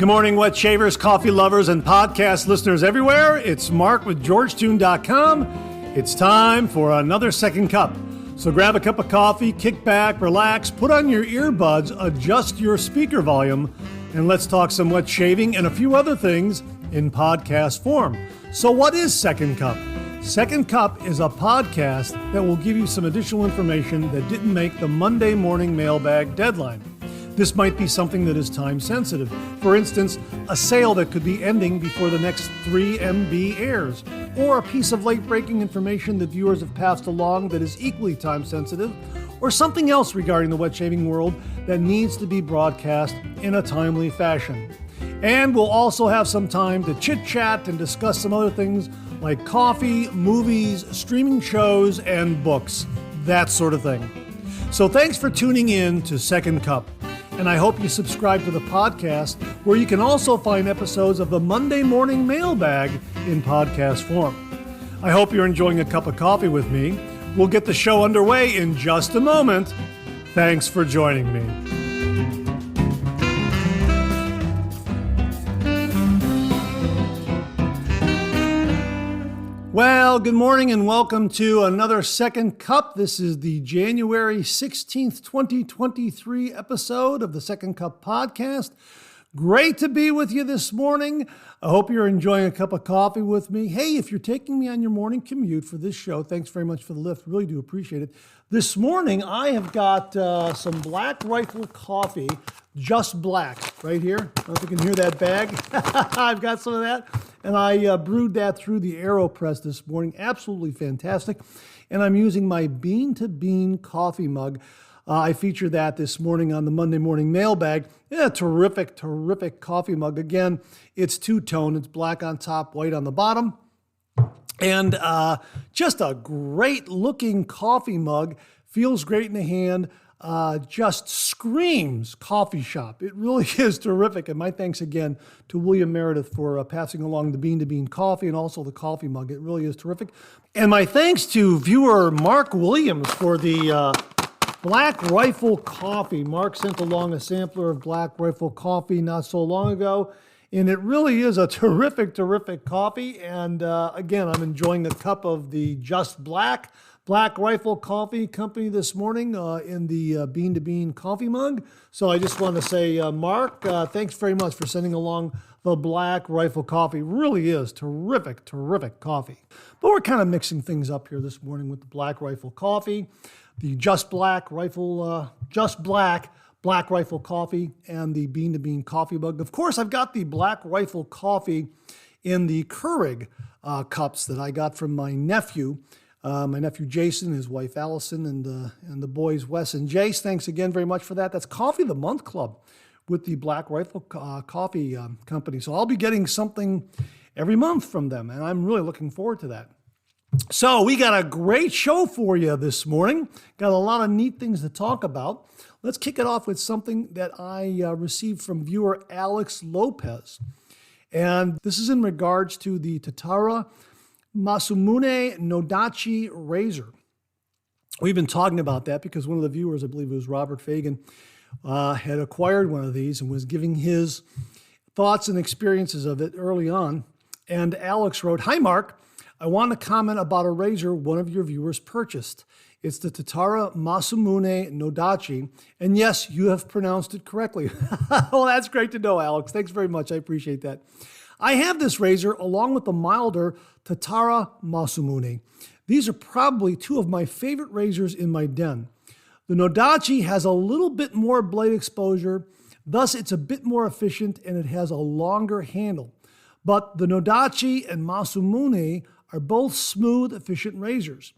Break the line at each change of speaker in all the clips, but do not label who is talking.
Good morning, wet shavers, coffee lovers, and podcast listeners everywhere. It's Mark with GeorgeToon.com. It's time for another second cup. So grab a cup of coffee, kick back, relax, put on your earbuds, adjust your speaker volume, and let's talk some wet shaving and a few other things in podcast form. So what is Second Cup? Second Cup is a podcast that will give you some additional information that didn't make the Monday morning mailbag deadline. This might be something that is time sensitive. For instance, a sale that could be ending before the next 3MB airs, or a piece of late breaking information that viewers have passed along that is equally time sensitive, or something else regarding the wet shaving world that needs to be broadcast in a timely fashion. And we'll also have some time to chit chat and discuss some other things like coffee, movies, streaming shows, and books, that sort of thing. So thanks for tuning in to Second Cup. And I hope you subscribe to the podcast, where you can also find episodes of the Monday Morning Mailbag in podcast form. I hope you're enjoying a cup of coffee with me. We'll get the show underway in just a moment. Thanks for joining me. Well, good morning and welcome to another Second Cup. This is the January 16th, 2023 episode of the Second Cup podcast. Great to be with you this morning. I hope you're enjoying a cup of coffee with me. Hey, if you're taking me on your morning commute for this show, thanks very much for the lift. Really do appreciate it. This morning, I have got some Black Rifle coffee, just black, right here. I don't know if you can hear that bag. I've got some of that. And I brewed that through the AeroPress this morning. Absolutely fantastic. And I'm using my bean-to-bean coffee mug. I featured that this morning on the Monday Morning Mailbag. Yeah, terrific coffee mug. Again, it's two-tone. It's black on top, white on the bottom. And just a great-looking coffee mug. Feels great in the hand. Just screams coffee shop. It really is terrific. And my thanks again to William Meredith for passing along the bean-to-bean coffee and also the coffee mug. It really is terrific. And my thanks to viewer Mark Williams for the Black Rifle coffee. Mark sent along a sampler of Black Rifle coffee not so long ago. And it really is a terrific coffee. And again, I'm enjoying a cup of the Just Black Rifle Coffee Company this morning in the bean-to-bean coffee mug. So I just want to say, Mark, thanks very much for sending along the Black Rifle Coffee. Really is terrific coffee. But we're kind of mixing things up here this morning with the Black Rifle Coffee, the Black Rifle Coffee, and the bean-to-bean coffee mug. Of course, I've got the Black Rifle Coffee in the Keurig cups that I got from my nephew. My nephew Jason, his wife Allison, and the boys Wes and Jace. Thanks again very much for that. That's Coffee of the Month Club with the Black Rifle Coffee Company. So I'll be getting something every month from them, and I'm really looking forward to that. So we got a great show for you this morning. Got a lot of neat things to talk about. Let's kick it off with something that I received from viewer Alex Lopez. And this is in regards to the Tatara Masamune Nodachi razor. We've been talking about that because one of the viewers, I believe it was Robert Fagan, had acquired one of these and was giving his thoughts and experiences of it early on. And Alex wrote, "Hi Mark, I want to comment about a razor one of your viewers purchased. It's the Tatara Masamune Nodachi, and yes, you have pronounced it correctly." Well, that's great to know, Alex. Thanks very much. I appreciate that. I have this razor along with the milder Tatara Masamune. These are probably two of my favorite razors in my den. The Nodachi has a little bit more blade exposure, thus it's a bit more efficient and it has a longer handle. But the Nodachi and Masamune are both smooth, efficient razors.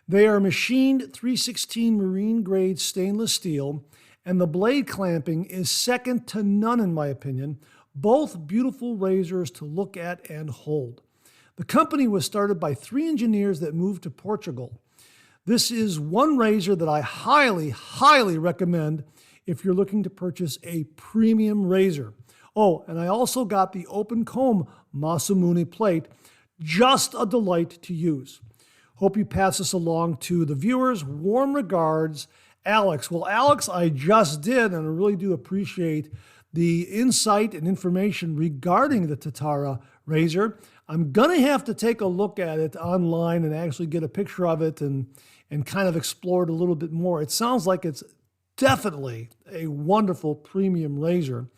They are machined 316 marine grade stainless steel, and the blade clamping is second to none in my opinion. Both beautiful razors to look at and hold. The company was started by 3 engineers that moved to Portugal. This is one razor that I highly recommend if you're looking to purchase a premium razor. Oh, and I also got the open comb Masamune plate. Just a delight to use. Hope you pass this along to the viewers. Warm regards, Alex. Well, Alex, I just did, and I really do appreciate the insight and information regarding the Tatara razor. I'm going to have to take a look at it online and actually get a picture of it and kind of explore it a little bit more. It sounds like it's definitely a wonderful premium razor.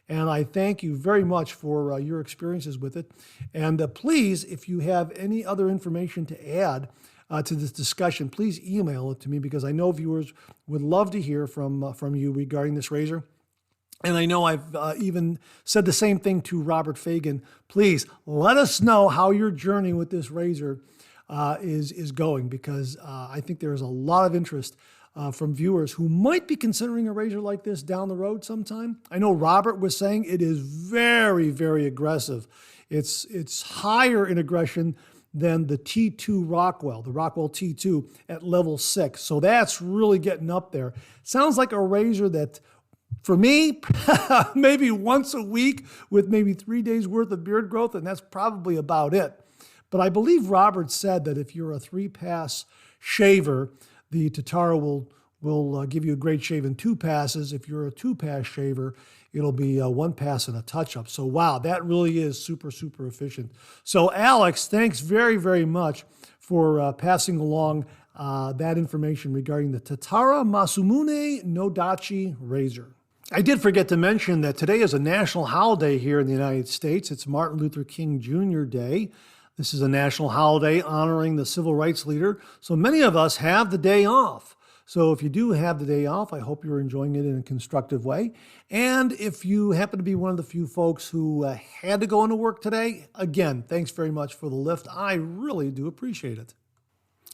And I thank you very much for your experiences with it. And please, if you have any other information to add to this discussion, please email it to me, because I know viewers would love to hear from you regarding this razor. And I know I've even said the same thing to Robert Fagan. Please let us know how your journey with this razor is going, because I think there's a lot of interest from viewers who might be considering a razor like this down the road sometime. I know Robert was saying it is very, very aggressive. It's higher in aggression than the T2 Rockwell, the Rockwell T2 at level 6. So that's really getting up there. Sounds like a razor that, for me, maybe once a week with maybe 3 days worth of beard growth, and that's probably about it. But I believe Robert said that if you're a 3-pass shaver, the Tatara will give you a great shave in 2 passes. If you're a 2-pass shaver, it'll be 1 pass and a touch-up. So wow, that really is super, super efficient. So Alex, thanks very, very much for passing along that information regarding the Tatara Masamune no Dachi razor. I did forget to mention that today is a national holiday here in the United States. It's Martin Luther King Jr. Day. This is a national holiday honoring the civil rights leader. So many of us have the day off. So if you do have the day off, I hope you're enjoying it in a constructive way. And if you happen to be one of the few folks who had to go into work today, again, thanks very much for the lift. I really do appreciate it.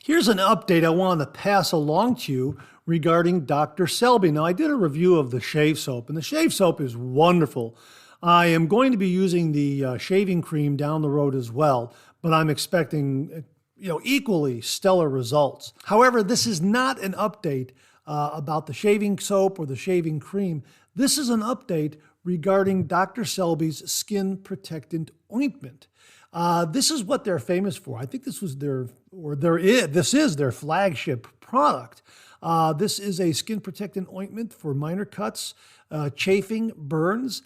Here's an update I wanted to pass along to you regarding Dr. Selby. Now, I did a review of the shave soap, and the shave soap is wonderful. I am going to be using the shaving cream down the road as well, but I'm expecting equally stellar results. However, this is not an update about the shaving soap or the shaving cream. This is an update regarding Dr. Selby's skin protectant ointment. This is what they're famous for. I think this is their flagship product. This is a skin protectant ointment for minor cuts, chafing, burns.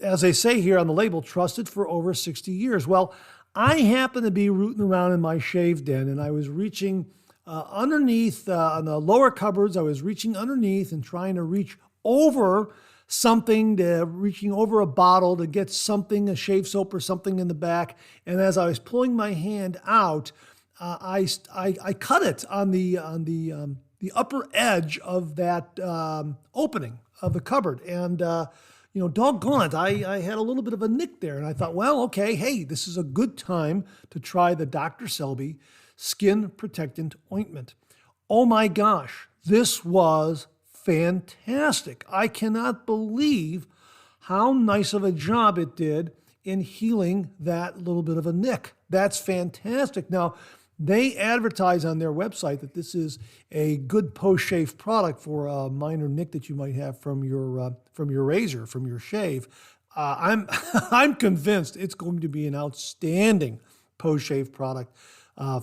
As they say here on the label, trusted for over 60 years. Well, I happen to be rooting around in my shave den, and I was reaching underneath on the lower cupboards. I was reaching underneath and trying to reach over something, reaching over a bottle to get something, a shave soap or something in the back. And as I was pulling my hand out, I cut it on the upper edge of that opening of the cupboard, and doggone it, I had a little bit of a nick there. And I thought, well, okay, hey, this is a good time to try the Dr. Selby Skin Protectant Ointment. Oh my gosh, this was fantastic. I cannot believe how nice of a job it did in healing that little bit of a nick. That's fantastic. Now, they advertise on their website that this is a good post-shave product for a minor nick that you might have from your razor, from your shave. I'm convinced it's going to be an outstanding post-shave product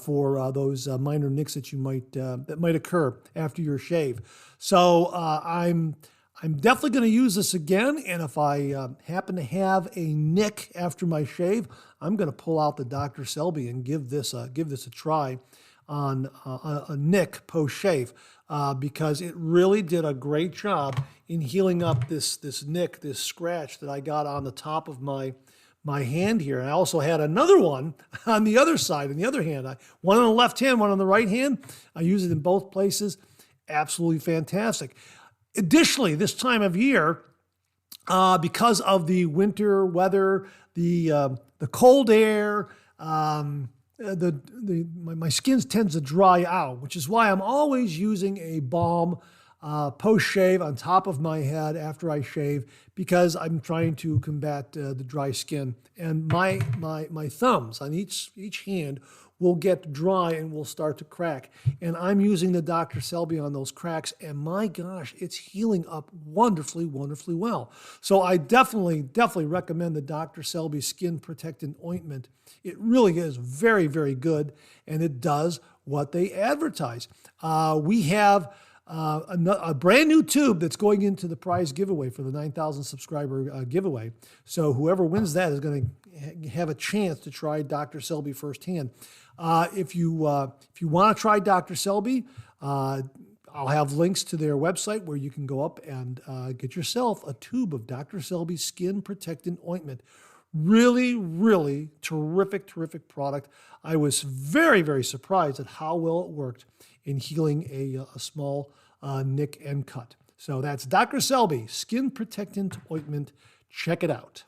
for those minor nicks that you that might occur after your shave. So I'm definitely going to use this again, and if I happen to have a nick after my shave, I'm going to pull out the Dr. Selby and give this a try on a nick post-shave because it really did a great job in healing up this nick, this scratch that I got on the top of my hand here. And I also had another one on the other side, on the other hand. One on the left hand, one on the right hand. I use it in both places. Absolutely fantastic. Additionally, this time of year, because of the winter weather, the cold air, my skin tends to dry out, which is why I'm always using a balm post-shave on top of my head after I shave, because I'm trying to combat the dry skin. And my thumbs on each hand will get dry and will start to crack. And I'm using the Dr. Selby on those cracks, and my gosh, it's healing up wonderfully, wonderfully well. So I definitely recommend the Dr. Selby Skin Protectant Ointment. It really is very, very good, and it does what they advertise. We have a brand new tube that's going into the prize giveaway for the 9,000 subscriber giveaway. So whoever wins that is going to have a chance to try Dr. Selby firsthand. If you want to try Dr. Selby, I'll have links to their website where you can go up and get yourself a tube of Dr. Selby Skin Protectant Ointment. Really, really terrific, terrific product. I was very, very surprised at how well it worked in healing a small nick and cut. So that's Dr. Selby Skin Protectant Ointment. Check it out.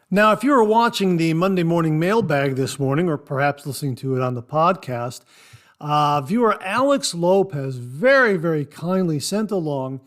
Now, if you were watching the Monday morning mailbag this morning, or perhaps listening to it on the podcast, viewer Alex Lopez very, very kindly sent along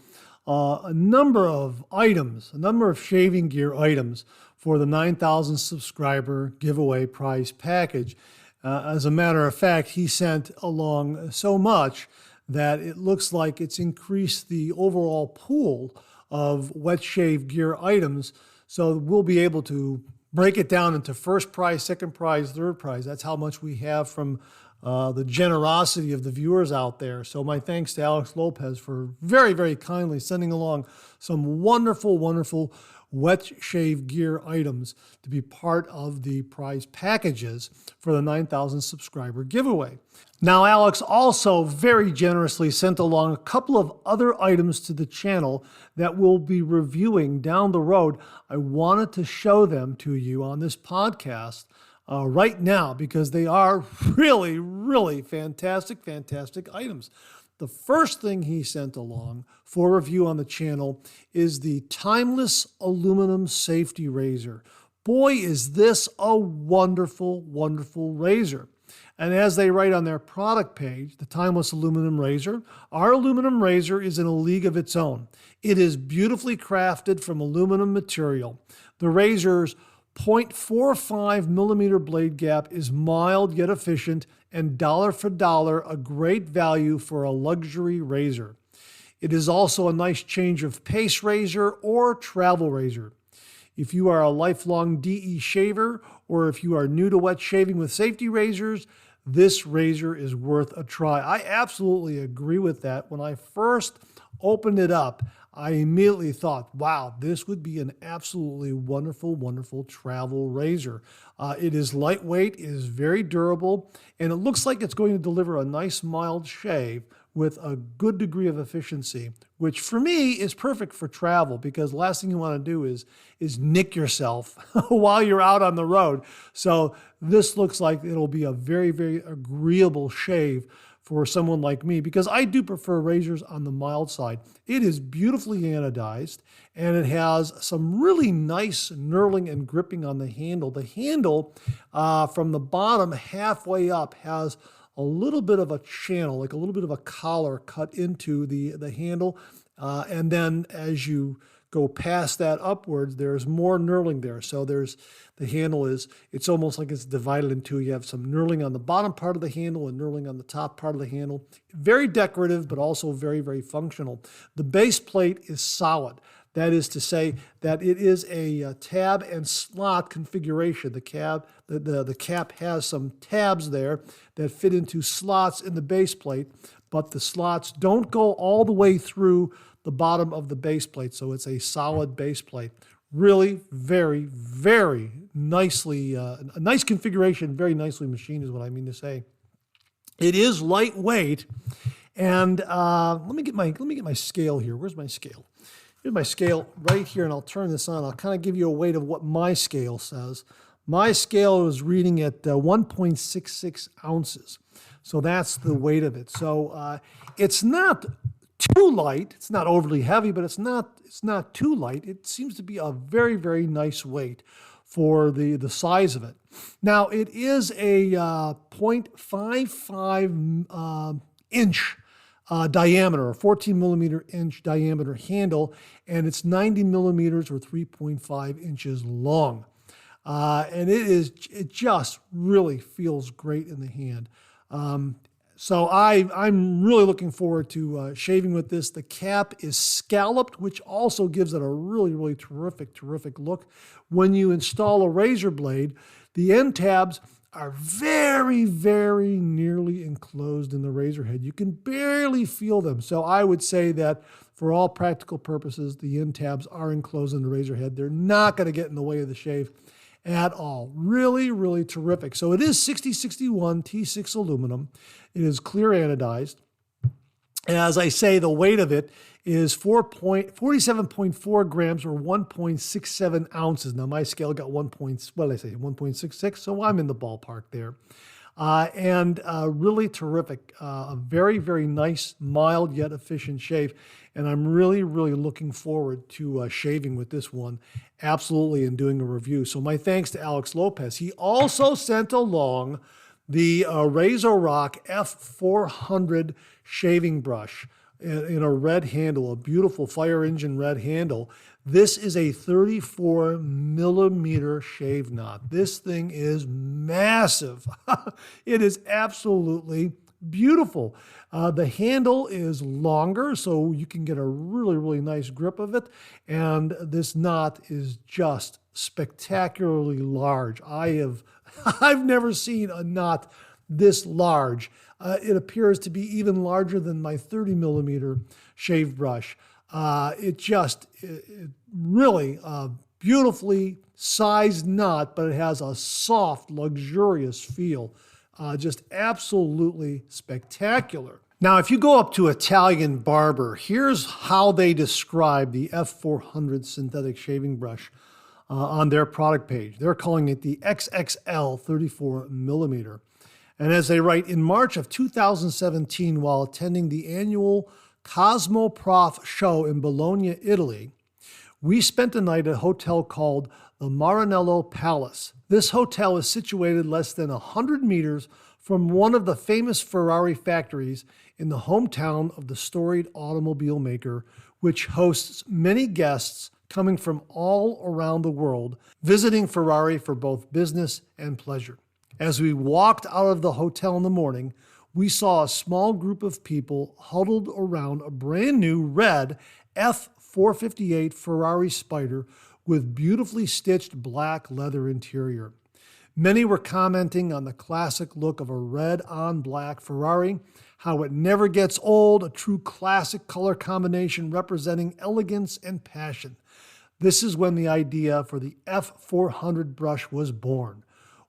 a number of items, a number of shaving gear items for the 9,000 subscriber giveaway prize package. As a matter of fact, he sent along so much that it looks like it's increased the overall pool of wet shave gear items. So we'll be able to break it down into first prize, second prize, third prize. That's how much we have from the generosity of the viewers out there. So my thanks to Alex Lopez for very, very kindly sending along some wonderful, wonderful wet shave gear items to be part of the prize packages for the 9,000 subscriber giveaway. Now, Alex also very generously sent along a couple of other items to the channel that we'll be reviewing down the road. I wanted to show them to you on this podcast right now because they are really, really fantastic, fantastic items. The first thing he sent along for review on the channel is the Timeless Aluminum Safety Razor. Boy, is this a wonderful, wonderful razor. And as they write on their product page, the Timeless Aluminum Razor, our aluminum razor is in a league of its own. It is beautifully crafted from aluminum material. The razor's 0.45 millimeter blade gap is mild yet efficient and dollar for dollar a great value for a luxury razor. It is also a nice change of pace razor or travel razor. If you are a lifelong DE shaver or if you are new to wet shaving with safety razors, this razor is worth a try. I absolutely agree with that. When I first opened it up, I immediately thought, wow, this would be an absolutely wonderful, wonderful travel razor. It is lightweight, it is very durable, and it looks like it's going to deliver a nice mild shave with a good degree of efficiency, which for me is perfect for travel because the last thing you want to do is nick yourself while you're out on the road. So this looks like it'll be a very, very agreeable shave for someone like me because I do prefer razors on the mild side. It is beautifully anodized and it has some really nice knurling and gripping on the handle. The handle from the bottom halfway up has a little bit of a channel, like a little bit of a collar cut into the handle. And then as you go past that upwards, there's more knurling there. So the handle it's almost like it's divided in two. You have some knurling on the bottom part of the handle and knurling on the top part of the handle. Very decorative, but also very, very functional. The base plate is solid. That is to say that it is a tab and slot configuration. The cap has some tabs there that fit into slots in the base plate, but the slots don't go all the way through the bottom of the base plate, so it's a solid base plate. Really very, very nicely, a nice configuration, very nicely machined is what I mean to say. It is lightweight, and let me get my scale here. Where's my scale? Here's my scale right here, and I'll turn this on. I'll kind of give you a weight of what my scale says. My scale is reading at 1.66 ounces. So that's the weight of it. So it's not too light. It's not overly heavy, but it's not too light. It seems to be a very, very nice weight for the size of it. Now, it is a 0.55 inch diameter, a 14 millimeter inch diameter handle, and it's 90 millimeters or 3.5 inches long. And it just really feels great in the hand. So I'm really looking forward to shaving with this. The cap is scalloped, which also gives it a really, really terrific, terrific look. When you install a razor blade, the end tabs are very, very nearly enclosed in the razor head. You can barely feel them. So I would say that for all practical purposes, the end tabs are enclosed in the razor head. They're not going to get in the way of the shave at all. Really, really terrific. So it is 6061 T6 aluminum. It is clear anodized. And as I say, the weight of it is 47.4 grams or 1.67 ounces. Now my scale got 1.66, so I'm in the ballpark there. And really terrific. A very, very nice, mild yet efficient shave. And I'm really, really looking forward to shaving with this one. Absolutely, and doing a review. So my thanks to Alex Lopez. He also sent along the Razor Rock F400 shaving brush in a red handle, a beautiful fire engine red handle. This is a 34 millimeter shave knot. This thing is massive. It is absolutely beautiful. The handle is longer, so you can get a really, really nice grip of it. And this knot is just spectacularly large. I've never seen a knot this large. It appears to be even larger than my 30 millimeter shave brush. It really beautifully sized knot, but it has a soft, luxurious feel. Just absolutely spectacular. Now, if you go up to Italian Barber, here's how they describe the F400 synthetic shaving brush on their product page. They're calling it the XXL 34 millimeter. And as they write, in March of 2017, while attending the annual Cosmoprof show in Bologna, Italy, we spent a night at a hotel called the Maranello Palace. This hotel is situated less than 100 meters from one of the famous Ferrari factories in the hometown of the storied automobile maker, which hosts many guests coming from all around the world, visiting Ferrari for both business and pleasure. As we walked out of the hotel in the morning, we saw a small group of people huddled around a brand new red F458 Ferrari Spider with beautifully stitched black leather interior. Many were commenting on the classic look of a red on black Ferrari, how it never gets old, a true classic color combination representing elegance and passion. This is when the idea for the F400 brush was born.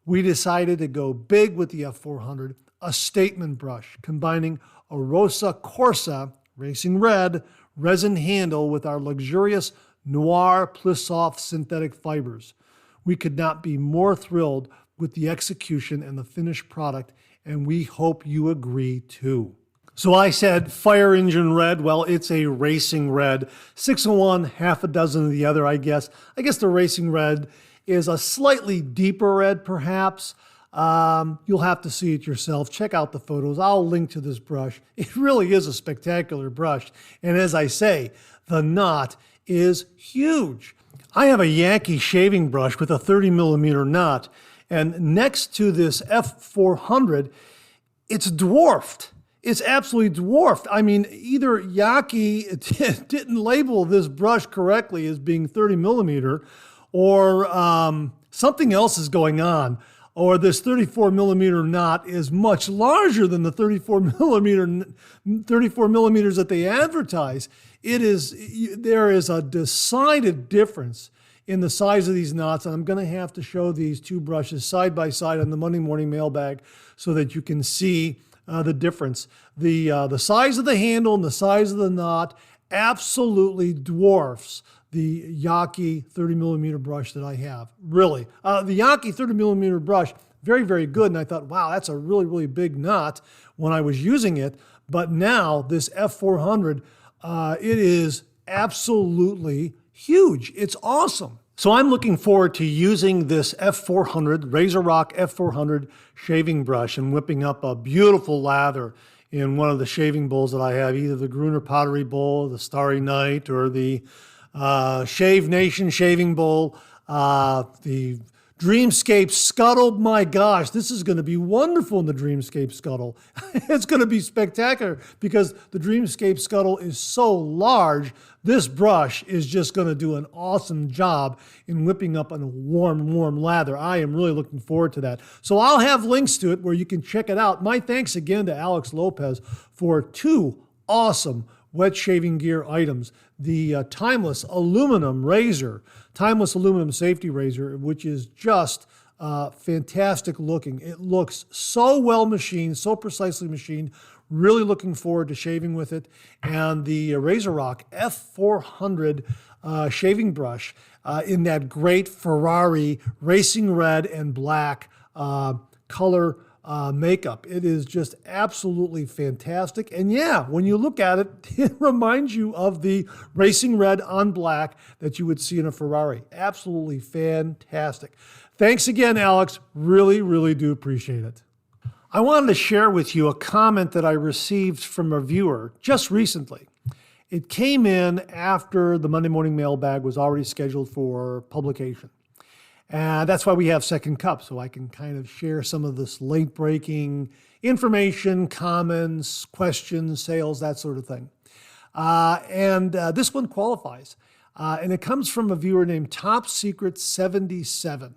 We decided to go big with the F400, a statement brush combining a Rosa Corsa, racing red, resin handle with our luxurious Noir Plissoff synthetic fibers. We could not be more thrilled with the execution and the finished product, and we hope you agree too. So I said fire engine red. Well, it's a racing red. 6 of one, half a dozen of the other, I guess. I guess the racing red is a slightly deeper red, perhaps. You'll have to see it yourself. Check out the photos. I'll link to this brush. It really is a spectacular brush. And as I say, the knot is huge. I have a Yankee shaving brush with a 30 millimeter knot. And next to this F400, it's dwarfed. It's absolutely dwarfed. I mean, either Yankee didn't label this brush correctly as being 30 millimeter, or something else is going on, or this 34 millimeter knot is much larger than the 34 millimeters that they advertise. There is a decided difference in the size of these knots, and I'm going to have to show these two brushes side by side on the Monday morning mailbag so that you can see the difference. The size of the handle and the size of the knot absolutely dwarfs the Yankee 30 millimeter brush that I have. Really. The Yankee 30 millimeter brush, very, very good. And I thought, wow, that's a really, really big knot when I was using it. But now this F400, it is absolutely huge. It's awesome. So I'm looking forward to using this F400, Razor Rock F400 shaving brush and whipping up a beautiful lather in one of the shaving bowls that I have, either the Gruner Pottery Bowl, the Starry Night, or the Shave Nation shaving bowl, the Dreamscape Scuttle, my gosh, this is going to be wonderful in the Dreamscape Scuttle. It's going to be spectacular because the Dreamscape Scuttle is so large. This brush is just going to do an awesome job in whipping up a warm lather. I am really looking forward to that. So I'll have links to it where you can check it out. My thanks again to Alex Lopez for 2 awesome wet shaving gear items. The timeless aluminum razor, timeless aluminum safety razor, which is just fantastic looking. It looks so well machined, so precisely machined. Really looking forward to shaving with it. And the RazorRock F400 shaving brush in that great Ferrari racing red and black color makeup. It is just absolutely fantastic. And yeah, when you look at it, it reminds you of the racing red on black that you would see in a Ferrari. Absolutely fantastic. Thanks again, Alex. Really, really do appreciate it. I wanted to share with you a comment that I received from a viewer just recently. It came in after the Monday Morning Mailbag was already scheduled for publication. And that's why we have Second Cup, so I can kind of share some of this late-breaking information, comments, questions, sales, that sort of thing. This one qualifies. And it comes from a viewer named Top Secret 77.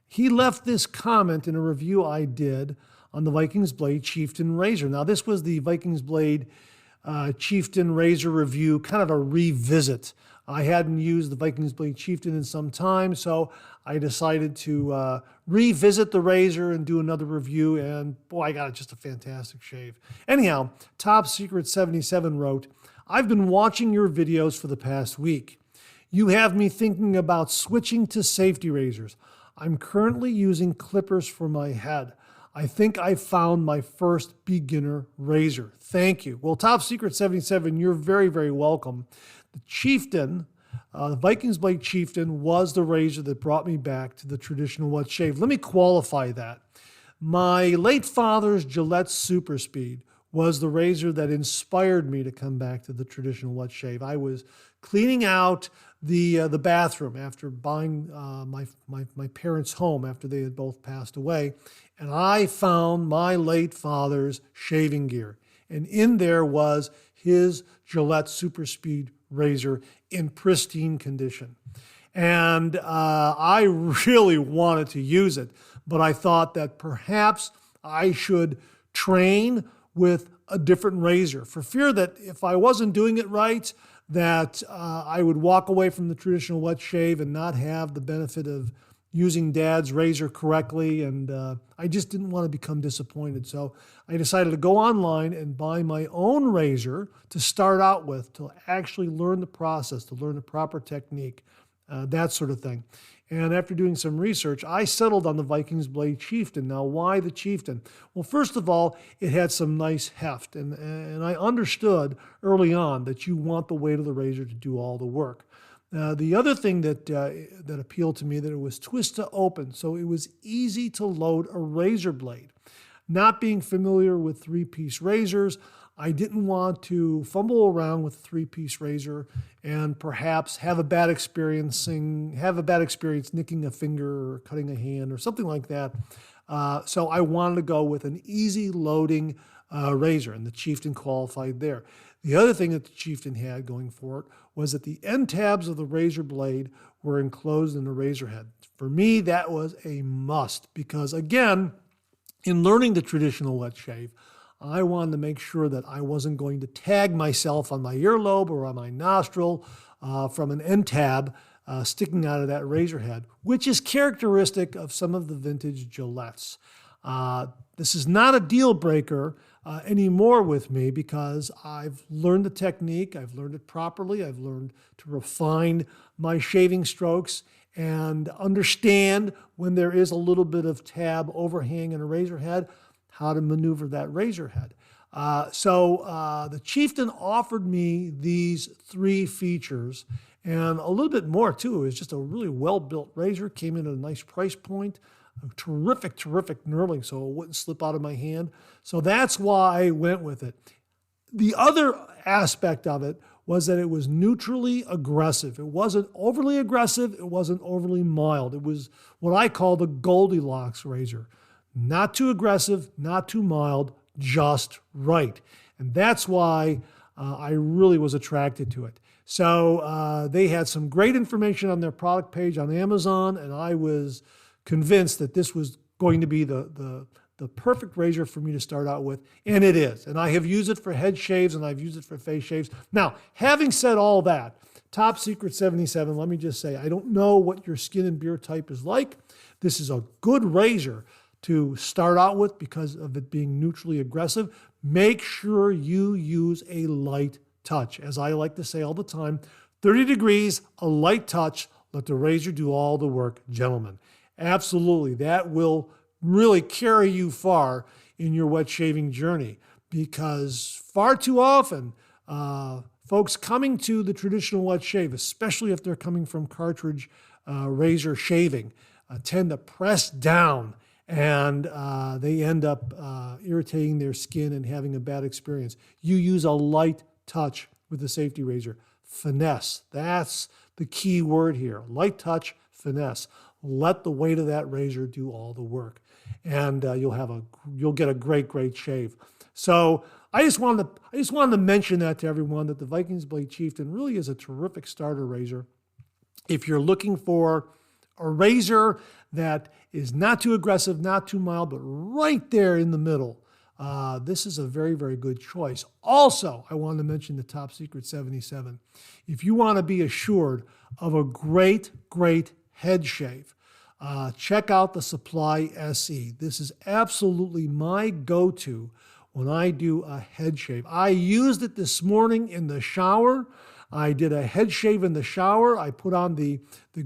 He left this comment in a review I did on the Vikings Blade Chieftain Razor. Now, this was the Vikings Blade Chieftain Razor review, kind of a revisit. I hadn't used the Vikings Blade Chieftain in some time, so I decided to revisit the razor and do another review, and boy, I got just a fantastic shave. Anyhow, Top Secret 77 wrote, I've been watching your videos for the past week. You have me thinking about switching to safety razors. I'm currently using clippers for my head. I think I found my first beginner razor. Thank you. Well, Top Secret 77, you're very, very welcome. The Chieftain, the Vikings Blade Chieftain, was the razor that brought me back to the traditional wet shave. Let me qualify that. My late father's Gillette Super Speed was the razor that inspired me to come back to the traditional wet shave. I was cleaning out the bathroom after buying my parents' home after they had both passed away, and I found my late father's shaving gear. And in there was his Gillette Super Speed razor in pristine condition. And I really wanted to use it, but I thought that perhaps I should train with a different razor for fear that if I wasn't doing it right, that I would walk away from the traditional wet shave and not have the benefit of using Dad's razor correctly, and I just didn't want to become disappointed. So I decided to go online and buy my own razor to start out with, to actually learn the process, to learn the proper technique, that sort of thing. And after doing some research, I settled on the Vikings Blade Chieftain. Now, why the Chieftain? Well, first of all, it had some nice heft, and I understood early on that you want the weight of the razor to do all the work. The other thing that appealed to me, that it was twist to open, so it was easy to load a razor blade. Not being familiar with three-piece razors, I didn't want to fumble around with a three-piece razor and perhaps have a bad experience nicking a finger or cutting a hand or something like that. So I wanted to go with an easy loading razor, and the Chieftain qualified there. The other thing that the Chieftain had going for it was that the end tabs of the razor blade were enclosed in the razor head. For me, that was a must because, again, in learning the traditional wet shave, I wanted to make sure that I wasn't going to tag myself on my earlobe or on my nostril from an end tab sticking out of that razor head, which is characteristic of some of the vintage Gillettes. This is not a deal breaker anymore with me because I've learned the technique, I've learned it properly, I've learned to refine my shaving strokes and understand when there is a little bit of tab overhang in a razor head, how to maneuver that razor head. So the Chieftain offered me these 3 features and a little bit more too. It was just a really well-built razor, came in at a nice price point, terrific knurling, so it wouldn't slip out of my hand. So that's why I went with it. The other aspect of it was that it was neutrally aggressive. It wasn't overly aggressive. It wasn't overly mild. It was what I call the Goldilocks razor. Not too aggressive, not too mild, just right. And that's why I really was attracted to it. So they had some great information on their product page on Amazon, and I was convinced that this was going to be the perfect razor for me to start out with, and it is. And I have used it for head shaves, and I've used it for face shaves. Now, having said all that, Top Secret 77, let me just say, I don't know what your skin and beard type is like. This is a good razor to start out with because of it being neutrally aggressive. Make sure you use a light touch. As I like to say all the time, 30 degrees, a light touch, let the razor do all the work, gentlemen. Absolutely, that will really carry you far in your wet shaving journey, because far too often, folks coming to the traditional wet shave, especially if they're coming from cartridge razor shaving, tend to press down, and they end up irritating their skin and having a bad experience. You use a light touch with the safety razor. Finesse, that's the key word here. Light touch, finesse. Let the weight of that razor do all the work, and you'll get a great shave. So I just wanted to mention that to everyone, that the Vikings Blade Chieftain really is a terrific starter razor. If you're looking for a razor that is not too aggressive, not too mild, but right there in the middle, this is a very good choice. Also, I wanted to mention the Top Secret 77. If you want to be assured of a great head shave, check out the Supply SE. This is absolutely my go-to when I do a head shave. I used it this morning in the shower. I did a head shave in the shower. I put on the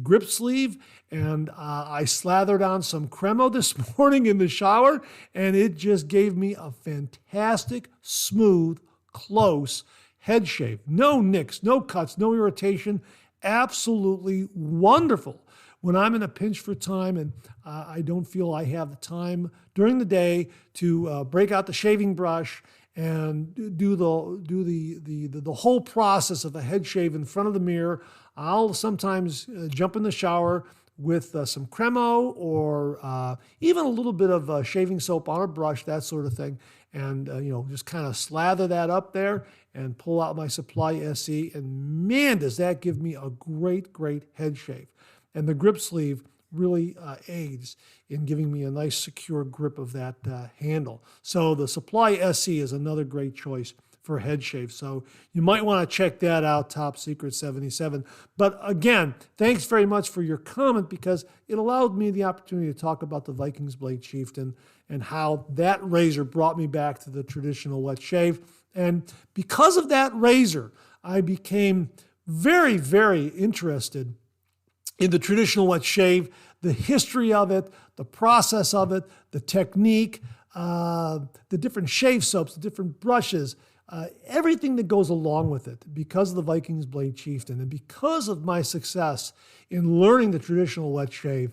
grip sleeve, and I slathered on some Cremo this morning in the shower, and it just gave me a fantastic, smooth, close head shave. No nicks, no cuts, no irritation. Absolutely wonderful. When I'm in a pinch for time and I don't feel I have the time during the day to break out the shaving brush and do the whole process of a head shave in front of the mirror, I'll sometimes jump in the shower with some Cremo or even a little bit of shaving soap on a brush, that sort of thing, and just kind of slather that up there and pull out my Supply SE, and man, does that give me a great head shave. And the grip sleeve really aids in giving me a nice secure grip of that handle. So the Supply SE is another great choice for head shave. So you might want to check that out, Top Secret 77. But again, thanks very much for your comment, because it allowed me the opportunity to talk about the Vikings Blade Chieftain and how that razor brought me back to the traditional wet shave. And because of that razor, I became very interested in the traditional wet shave, the history of it, the process of it, the technique, the different shave soaps, the different brushes, everything that goes along with it, because of the Vikings Blade Chieftain and because of my success in learning the traditional wet shave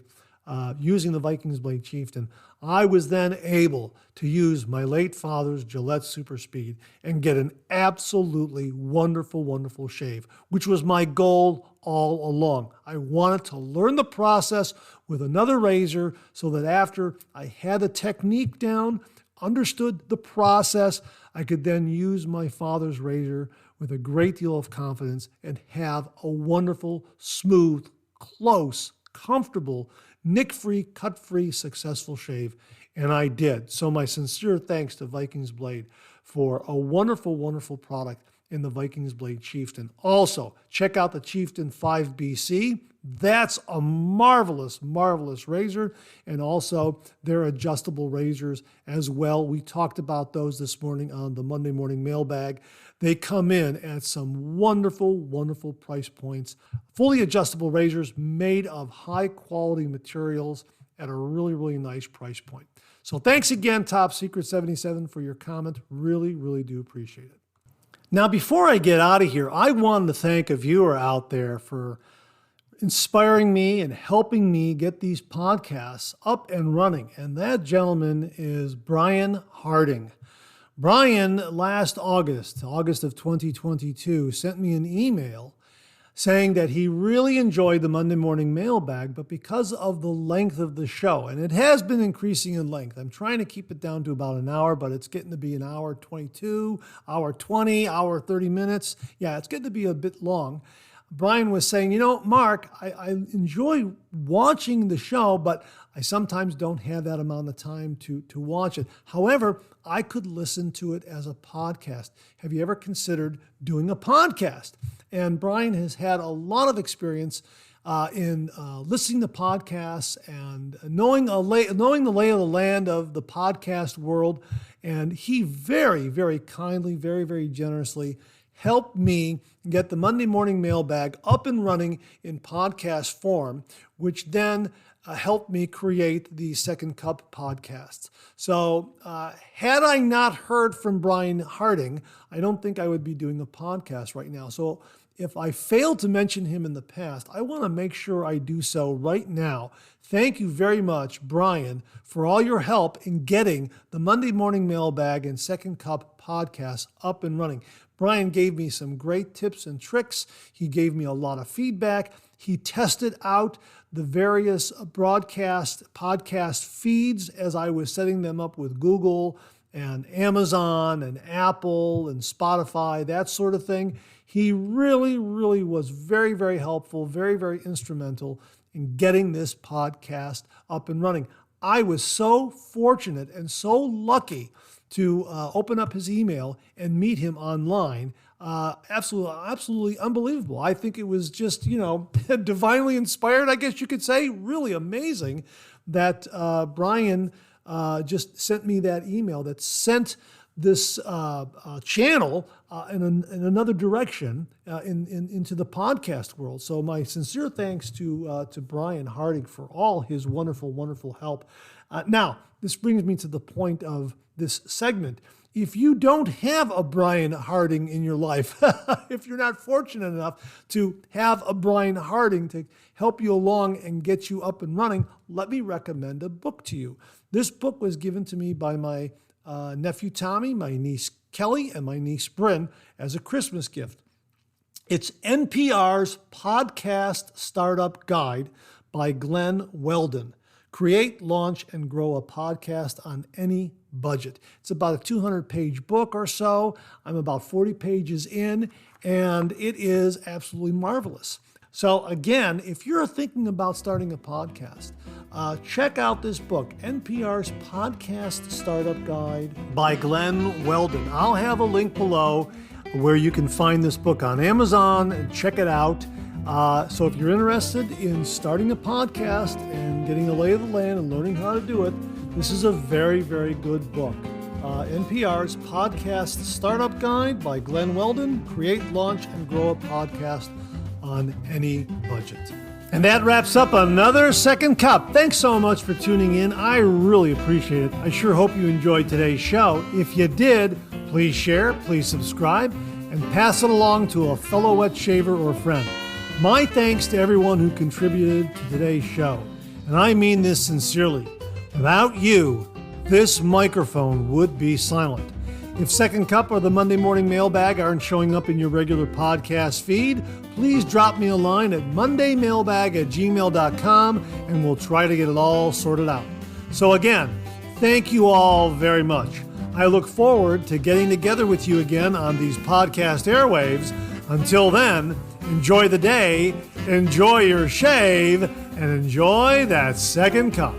using the Vikings Blade Chieftain, I was then able to use my late father's Gillette Super Speed and get an absolutely wonderful shave, which was my goal all along. I wanted to learn the process with another razor so that after I had the technique down, understood the process, I could then use my father's razor with a great deal of confidence and have a wonderful, smooth, close, comfortable, nick-free, cut-free, successful shave. And I did. So my sincere thanks to Vikings Blade for a wonderful product in the Vikings Blade Chieftain. Also, check out the Chieftain 5BC. That's a marvelous razor, and also their adjustable razors as well. We talked about those this morning on the Monday morning mailbag. They come in at some wonderful price points. Fully adjustable razors made of high quality materials at a really nice price point. So thanks again, Top Secret 77, for your comment. Really do appreciate it. Now, before I get out of here, I wanted to thank a viewer out there for inspiring me and helping me get these podcasts up and running. And that gentleman is Brian Harding. Brian, last August of 2022, sent me an email saying that he really enjoyed the Monday morning mailbag, but because of the length of the show, and it has been increasing in length, I'm trying to keep it down to about an hour, but it's getting to be an hour 22, hour 20, hour 30 minutes. Yeah, it's getting to be a bit long. Brian was saying, Mark, I enjoy watching the show, but I sometimes don't have that amount of time to watch it. However, I could listen to it as a podcast. Have you ever considered doing a podcast? And Brian has had a lot of experience in listening to podcasts and knowing the lay of the land of the podcast world. And he very, very kindly, very, very generously helped me get the Monday morning mailbag up and running in podcast form, which then helped me create the Second Cup podcasts. So had I not heard from Brian Harding, I don't think I would be doing a podcast right now. So if I failed to mention him in the past, I want to make sure I do so right now. Thank you very much, Brian, for all your help in getting the Monday morning mailbag and Second Cup podcasts up and running. Brian gave me some great tips and tricks. He gave me a lot of feedback. He tested out the various podcast feeds as I was setting them up with Google and Amazon and Apple and Spotify, that sort of thing. He really, really was very, very helpful, very, very instrumental in getting this podcast up and running. I was so fortunate and so lucky to open up his email and meet him online. Absolutely unbelievable. I think it was just, divinely inspired, I guess you could say. Really amazing that Brian just sent me that email that sent this channel in another direction into the podcast world. So my sincere thanks to Brian Harding for all his wonderful, wonderful help. Now, this brings me to the point of this segment. If you don't have a Brian Harding in your life, if you're not fortunate enough to have a Brian Harding to help you along and get you up and running, let me recommend a book to you. This book was given to me by my nephew Tommy, my niece Kelly, and my niece Bryn as a Christmas gift. It's NPR's Podcast Startup Guide by Glenn Weldon. Create, launch, and grow a podcast on any budget. It's about a 200-page book or so. I'm about 40 pages in, and it is absolutely marvelous. So again, if you're thinking about starting a podcast, check out this book, NPR's Podcast Startup Guide by Glenn Weldon. I'll have a link below where you can find this book on Amazon and check it out. So if you're interested in starting a podcast and getting a lay of the land and learning how to do it, this is a very, very good book. NPR's Podcast Startup Guide by Glenn Weldon. Create, launch, and grow a podcast on any budget. And that wraps up another Second Cup. Thanks so much for tuning in. I really appreciate it. I sure hope you enjoyed today's show. If you did, please share, please subscribe, and pass it along to a fellow wet shaver or friend. My thanks to everyone who contributed to today's show. And I mean this sincerely. Without you, this microphone would be silent. If Second Cup or the Monday Morning Mailbag aren't showing up in your regular podcast feed, please drop me a line at mondaymailbag@gmail.com and we'll try to get it all sorted out. So again, thank you all very much. I look forward to getting together with you again on these podcast airwaves. Until then, enjoy the day, enjoy your shave, and enjoy that Second Cup.